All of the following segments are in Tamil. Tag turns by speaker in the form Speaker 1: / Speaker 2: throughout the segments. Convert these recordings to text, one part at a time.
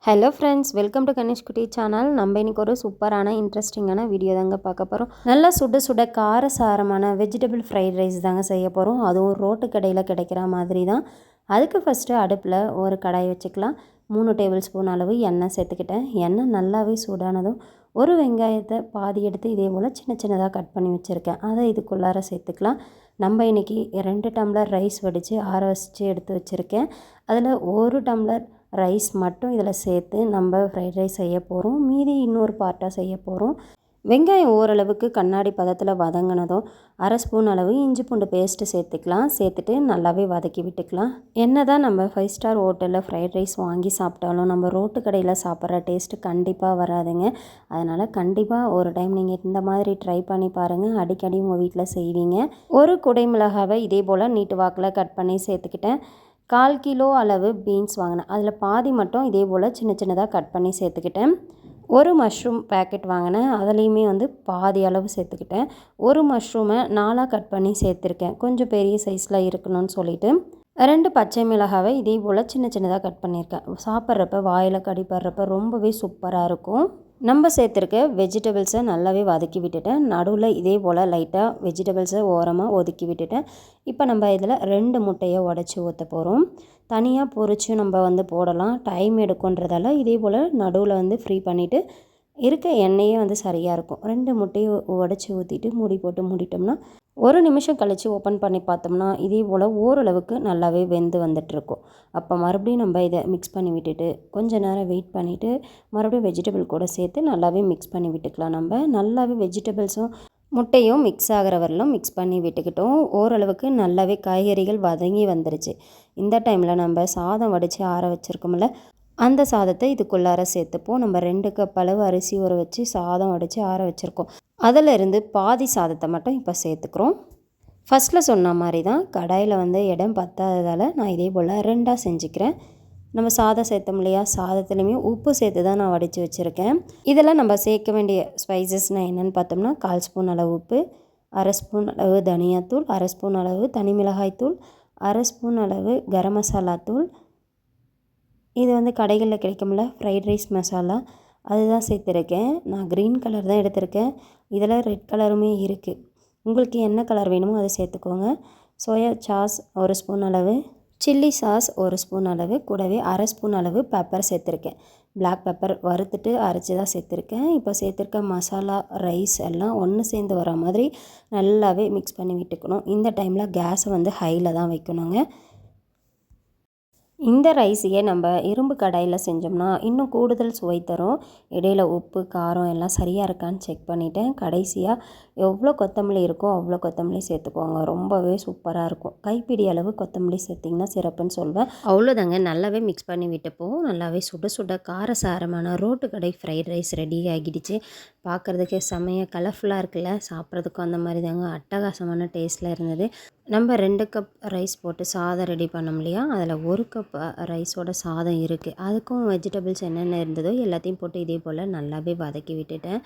Speaker 1: Hello friends, welcome to Ganesh குட்டி சேனல். நம்ம இன்றைக்கி ஒரு சூப்பரான இன்ட்ரெஸ்டிங்கான வீடியோ தாங்க பார்க்க போகிறோம். நல்லா சுட சுட காரசாரமான வெஜிடபிள் ஃப்ரைட் ரைஸ் தாங்க செய்ய போகிறோம். அதுவும் ரோட்டு கடையில் கிடைக்கிற மாதிரி தான். அதுக்கு ஃபஸ்ட்டு அடுப்பில் ஒரு கடாய் வச்சுக்கலாம். 3 டேபிள் ஸ்பூன் அளவு எண்ணெய் சேர்த்துக்கிட்டேன். எண்ணெய் நல்லாவே சூடானதும் ஒரு வெங்காயத்தை பாதி எடுத்து இதே போல் சின்ன சின்னதாக கட் பண்ணி வச்சுருக்கேன். அதை இதுக்குள்ளார சேர்த்துக்கலாம். நம்ம இன்றைக்கி 2 டம்ளர் ரைஸ் வடித்து ஆற வச்சு எடுத்து வச்சுருக்கேன். அதில் 1 டம்ளர் ரைஸ் மட்டும் இதில் சேர்த்து நம்ம ஃப்ரைட் ரைஸ் செய்ய போகிறோம். மீதி இன்னொரு பார்ட்டாக செய்ய போகிறோம். வெங்காயம் ஓரளவுக்கு கண்ணாடி பதத்தில் வதங்கினதும் 1/2 ஸ்பூன் அளவு இஞ்சி பூண்டு பேஸ்ட்டு சேர்த்துக்கலாம். சேர்த்துட்டு நல்லாவே வதக்கி விட்டுக்கலாம். என்ன தான் நம்ம 5 ஸ்டார் ஹோட்டலில் ஃப்ரைட் ரைஸ் வாங்கி சாப்பிட்டாலும் நம்ம ரோட்டு கடையில் சாப்பிட்ற டேஸ்ட்டு கண்டிப்பாக வராதுங்க. அதனால் கண்டிப்பாக ஒரு டைம் நீங்கள் இந்த மாதிரி ட்ரை பண்ணி பாருங்கள். அடிக்கடி உங்கள் வீட்டில் செய்வீங்க. ஒரு குடைமிளகாவை இதே போல் நீட்டு வாக்கில் கட் பண்ணி சேர்த்துக்கிட்டேன். 1/4 கிலோ அளவு பீன்ஸ் வாங்கினேன். அதில் பாதி மட்டும் இதே போல் சின்ன சின்னதாக கட் பண்ணி சேர்த்துக்கிட்டேன். ஒரு மஷ்ரூம் பேக்கெட் வாங்கினேன். அதுலேயுமே பாதி அளவு சேர்த்துக்கிட்டேன். ஒரு மஷ்ரூமை 4ஆக கட் பண்ணி சேர்த்துருக்கேன். கொஞ்சம் பெரிய சைஸில் இருக்கணும்னு சொல்லிவிட்டு 2 பச்சை மிளகாவை இதே போல் சின்ன சின்னதாக கட் பண்ணியிருக்கேன். சாப்பிட்றப்ப வாயில் கடிப்படுறப்ப ரொம்பவே சூப்பராக இருக்கும். நம்ம சேர்த்துருக்க வெஜிடபிள்ஸை நல்லாவே வதக்கி விட்டுட்டேன். நடுவில் இதே போல் லைட்டாக வெஜிடபிள்ஸை ஓரமாக ஒதுக்கி விட்டுட்டேன். இப்போ நம்ம இதில் 2 முட்டையை உடச்சி ஊற்ற போகிறோம். தனியாக பொரிச்சு நம்ம போடலாம். டைம் எடுக்குன்றதால இதே போல் நடுவில் ஃப்ரீ பண்ணிவிட்டு இருக்க எண்ணெயே சரியாக இருக்கும். 2 முட்டையை உடச்சி ஊற்றிட்டு மூடி போட்டு மூடிட்டோம்னா 1 நிமிஷம் கழித்து ஓப்பன் பண்ணி பார்த்தோம்னா இதே போல் ஓரளவுக்கு நல்லாவே வெந்து வந்துட்டுருக்கும். அப்போ மறுபடியும் நம்ம இதை மிக்ஸ் பண்ணி விட்டுட்டு கொஞ்சம் நேரம் வெயிட் பண்ணிவிட்டு மறுபடியும் வெஜிடபிள் கூட சேர்த்து நல்லாவே மிக்ஸ் பண்ணி விட்டுக்கலாம். நம்ம நல்லாவே வெஜிடபிள்ஸும் முட்டையும் மிக்ஸ் ஆகிற வரலும் மிக்ஸ் பண்ணி விட்டுக்கிட்டோம். ஓரளவுக்கு நல்லாவே காய்கறிகள் வதங்கி வந்துருச்சு. இந்த டைமில் நம்ம சாதம் வடித்து ஆற வச்சுருக்கோம்ல, அந்த சாதத்தை இதுக்குள்ளார சேர்த்துப்போம். நம்ம 2 கப் அளவு அரிசி ஊற வச்சு சாதம் வடித்து ஆற வச்சுருக்கோம். அதிலிருந்து பாதி சாதத்தை மட்டும் இப்போ சேர்த்துக்கிறோம். ஃபஸ்ட்டில் சொன்ன மாதிரி தான் கடாயில் இடம் பத்தாததால் நான் இதே போல் 2ஆக செஞ்சுக்கிறேன். நம்ம சாதம் சேர்த்தோம் இல்லையா, சாதத்துலேயுமே உப்பு சேர்த்து தான் நான் வடித்து வச்சுருக்கேன். இதில் நம்ம சேர்க்க வேண்டிய ஸ்பைசஸ்னால் என்னென்னு பார்த்தோம்னா 1/4 ஸ்பூன் அளவு உப்பு, 1/2 ஸ்பூன் அளவு தனியாத்தூள், 1/2 ஸ்பூன் அளவு தனி மிளகாய்த்தூள், 1/2 ஸ்பூன் அளவு கரம் மசாலா தூள். இது கடைகளில் கிடைக்கும்ல ஃப்ரைட் ரைஸ் மசாலா, அதுதான் சேர்த்துருக்கேன். நான் க்ரீன் கலர் தான் எடுத்திருக்கேன். இதில் ரெட் கலருமே இருக்குது. உங்களுக்கு என்ன கலர் வேணுமோ அதை சேர்த்துக்கோங்க. சோயா சாஸ் 1 ஸ்பூன் அளவு, சில்லி சாஸ் 1 ஸ்பூன் அளவு, கூடவே 1/2 ஸ்பூன் அளவு பெப்பர் சேர்த்துருக்கேன். பிளாக் பெப்பர் வறுத்துட்டு அரைச்சி தான் சேர்த்துருக்கேன். இப்போ சேர்த்துருக்க மசாலா ரைஸ் எல்லாம் ஒன்று சேர்ந்து வர மாதிரி நல்லாவே மிக்ஸ் பண்ணி விட்டுக்கணும். இந்த டைமில் கேஸை ஹையில் தான் வைக்கணுங்க. இந்த ரைஸையே நம்ம இரும்பு கடாயில் செஞ்சோம்னா இன்னும் கூடுதல் சுவை தரும். இடையில உப்பு காரம் எல்லாம் சரியாக இருக்கான்னு செக் பண்ணிவிட்டேன். கடைசியாக எவ்வளோ கொத்தமல்லி இருக்கோ அவ்வளோ கொத்தமல்லி சேர்த்துக்கோங்க. ரொம்பவே சூப்பராக இருக்கும். கைப்பிடி அளவு கொத்தமல்லி சேர்த்திங்கன்னா சிறப்புன்னு சொல்வேன். அவ்வளோதாங்க. நல்லாவே மிக்ஸ் பண்ணி விட்டப்போ நல்லாவே சுட சுட காரசாரமான ரோட்டு கடை ஃப்ரைட் ரைஸ் ரெடி ஆகிடுச்சு. பார்க்குறதுக்கே செம்மையாக கலர்ஃபுல்லாக இருக்குல்ல. சாப்பிட்றதுக்கும் அந்த மாதிரி தாங்க அட்டகாசமான டேஸ்ட்டில் இருந்தது. நம்ம 2 கப் ரைஸ் போட்டு சாதம் ரெடி பண்ணோம் இல்லையா, அதில் 1 கப் ரைஸோட சாதம் இருக்குது. அதுக்கும் வெஜிடபிள்ஸ் என்னென்ன இருந்ததோ எல்லாத்தையும் போட்டு இதே போல் நல்லாவே வதக்கி விட்டுட்டேன்.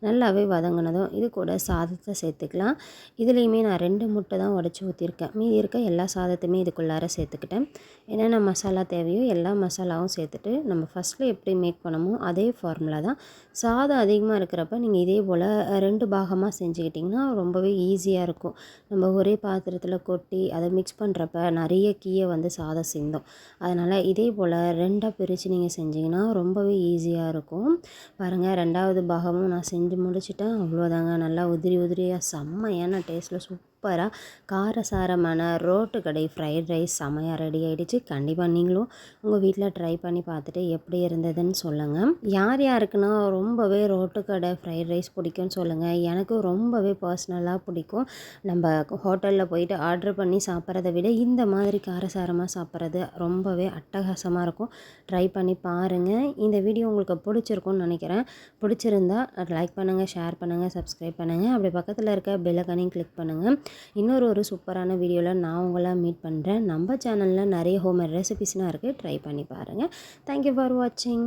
Speaker 1: நல்லாவே வதங்கினதும் இது கூட சாதத்தை சேர்த்துக்கலாம். இதுலேயுமே நான் 2 முட்டை தான் உடச்சி ஊற்றிருக்கேன். மீதி இருக்க எல்லா சாதத்தையுமே இதுக்குள்ளார சேர்த்துக்கிட்டேன். என்னென்ன மசாலா தேவையோ எல்லா மசாலாவும் சேர்த்துட்டு நம்ம ஃபஸ்ட்டில் எப்படி மேக் பண்ணமோ அதே ஃபார்முலா தான். சாதம் அதிகமாக இருக்கிறப்ப நீங்கள் இதே போல் 2 பாகமாக செஞ்சுக்கிட்டிங்கன்னா ரொம்பவே ஈஸியாக இருக்கும். நம்ம ஒரே பாத்திரத்தில் கொட்டி அதை மிக்ஸ் பண்ணுறப்ப நிறைய கீயை சாதம் சிந்தும். அதனால் இதே போல் 2ஆக பிரித்து நீங்கள் செஞ்சிங்கன்னா ரொம்பவே ஈஸியாக இருக்கும். பாருங்கள், 2வது பாகமும் நான் செஞ்சு முடிச்சிட்டேன். அவ்வளோதாங்க. நல்லா உதிரி உதிரியாக செம்மையான டேஸ்ட்டில் சூப்பராக காரசாரமான ரோட்டு கடை ஃப்ரைட் ரைஸ் செம்மையாக ரெடி ஆகிடுச்சு. கண்டிப்பாக நீங்களும் உங்கள் வீட்டில் ட்ரை பண்ணி பார்த்துட்டு எப்படி இருந்ததுன்னு சொல்லுங்கள். யார் யாருக்குன்னா ரொம்பவே ரோட்டு கடை ஃப்ரைட் ரைஸ் பிடிக்கும்னு சொல்லுங்கள். எனக்கும் ரொம்பவே பர்சனலாக பிடிக்கும். நம்ம ஹோட்டலில் போயிட்டு ஆர்டர் பண்ணி சாப்பிட்றத விட இந்த மாதிரி காரசாரமாக சாப்பிட்றது ரொம்பவே அட்டகாசமாக இருக்கும். ட்ரை பண்ணி பாருங்கள். இந்த வீடியோ உங்களுக்கு பிடிச்சிருக்கும்னு நினைக்கிறேன். பிடிச்சிருந்தா லைக் பண்ணுங்கள், ஷேர் பண்ணுங்கள், சப்ஸ்கிரைப் பண்ணுங்கள். அப்படி பக்கத்தில் இருக்க பெல் ஐகானையும் கிளிக் பண்ணுங்கள். இன்னொரு சூப்பரான வீடியோவில் நான் உங்களை மீட் பண்ணுறேன். நம்ம சேனலில் நிறைய ஹோம்மேட் ரெசிபிஸ்லாம் இருக்குது. ட்ரை பண்ணி பாருங்கள். தேங்க்யூ ஃபார் வாட்சிங்.